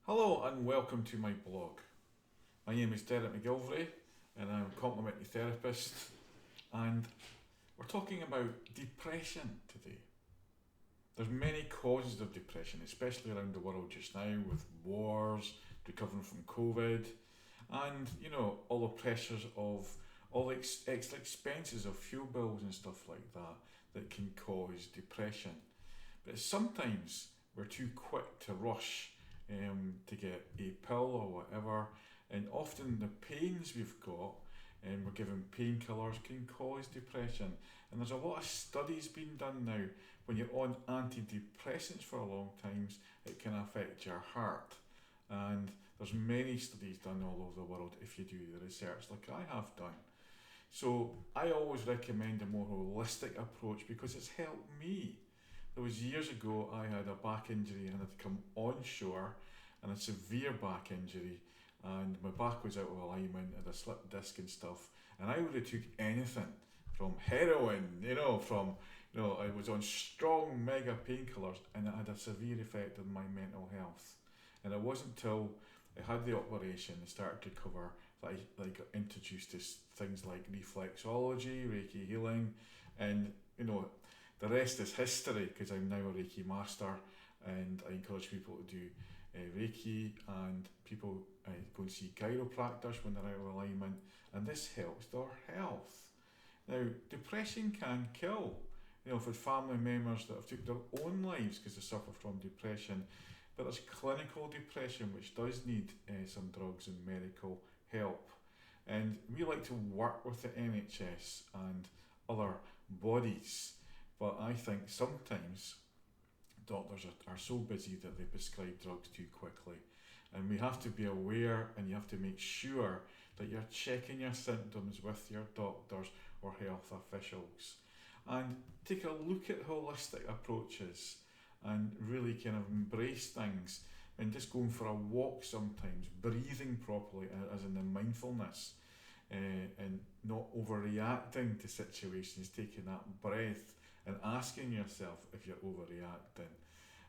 Hello and welcome to my blog. My name is McGillivray and I'm a complementary therapist, and we're talking about depression today. There's many causes of depression, especially around the world just now, with wars, recovering from COVID, and all the pressures of all the extra expenses of fuel bills and stuff like that that can cause depression. But sometimes we're too quick to rush to get a pill or whatever, and often the pains we've got and we're given painkillers can cause depression. And there's a lot of studies being done now. When you're on antidepressants for a long time, it can affect your heart. And there's many studies done all over the world if you do the research like I have done. So I always recommend a more holistic approach because it's helped me. There was years ago I had a back injury and I had to come onshore, and a severe back injury, and my back was out of alignment and a slipped disc and stuff, and I would have took anything from heroin, I was on strong mega painkillers, and it had a severe effect on my mental health. And it wasn't until I had the operation and started to recover that I got introduced to things like reflexology, Reiki healing, and the rest is history because I'm now a Reiki master, and I encourage people to do Reiki, and people go and see chiropractors when they're out of alignment, and this helps their health. Now, depression can kill. For family members that have took their own lives because they suffer from depression, but there's clinical depression which does need some drugs and medical help. And we like to work with the NHS and other bodies, but I think sometimes doctors are so busy that they prescribe drugs too quickly. And we have to be aware, and you have to make sure that you're checking your symptoms with your doctors or health officials. And take a look at holistic approaches and really kind of embrace things, and just going for a walk sometimes, breathing properly, as in the mindfulness, and not overreacting to situations, taking that breath and asking yourself if you're overreacting.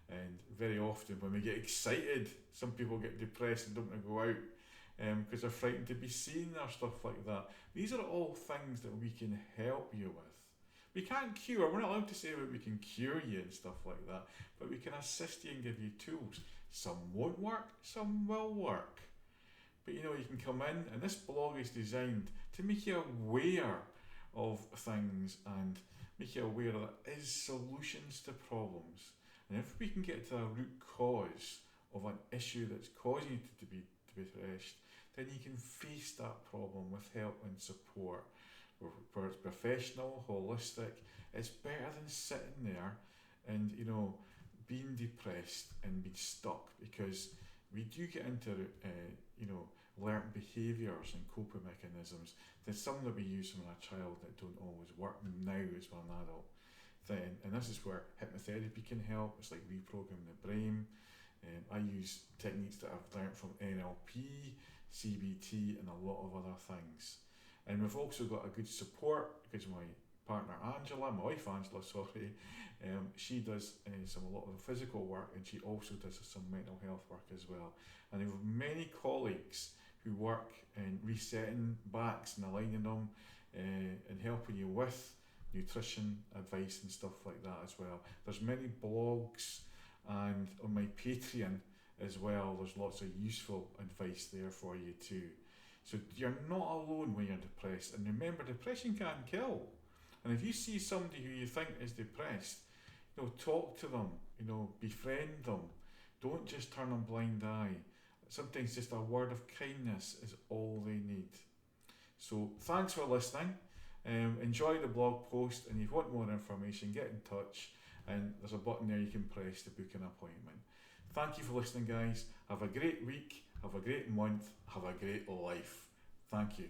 And very often when we get excited, some people get depressed and don't want to go out because they're frightened to be seen or stuff like that. These are all things that we can help you with. We can't cure, we're not allowed to say that we can cure you and stuff like that, but we can assist you and give you tools. Some won't work, some will work. But you can come in, and this blog is designed to make you aware of things and make you aware that there is solutions to problems. And if we can get to a root cause of an issue that's causing you to be depressed, then you can face that problem with help and support. Where it's professional, holistic, it's better than sitting there and being depressed and being stuck, because we do get into learned behaviours and coping mechanisms. There's some that we use from a child that don't always work now as we're an adult. And this is where hypnotherapy can help. It's like reprogramming the brain. I use techniques that I've learned from NLP, CBT, and a lot of other things. And we've also got a good support because my partner Angela, my wife Angela, she does a lot of the physical work, and she also does some mental health work as well. And we have many colleagues who work in resetting backs and aligning them, and helping you with nutrition advice and stuff like that as well. There's many blogs, and on my Patreon as well, there's lots of useful advice there for you too. So you're not alone when you're depressed. And remember, depression can kill. And if you see somebody who you think is depressed, talk to them, befriend them. Don't just turn a blind eye. Sometimes just a word of kindness is all they need. So thanks for listening. Enjoy the blog post, and if you want more information, get in touch. And there's a button there you can press to book an appointment. Thank you for listening, guys. Have a great week, have a great month, have a great life. Thank you.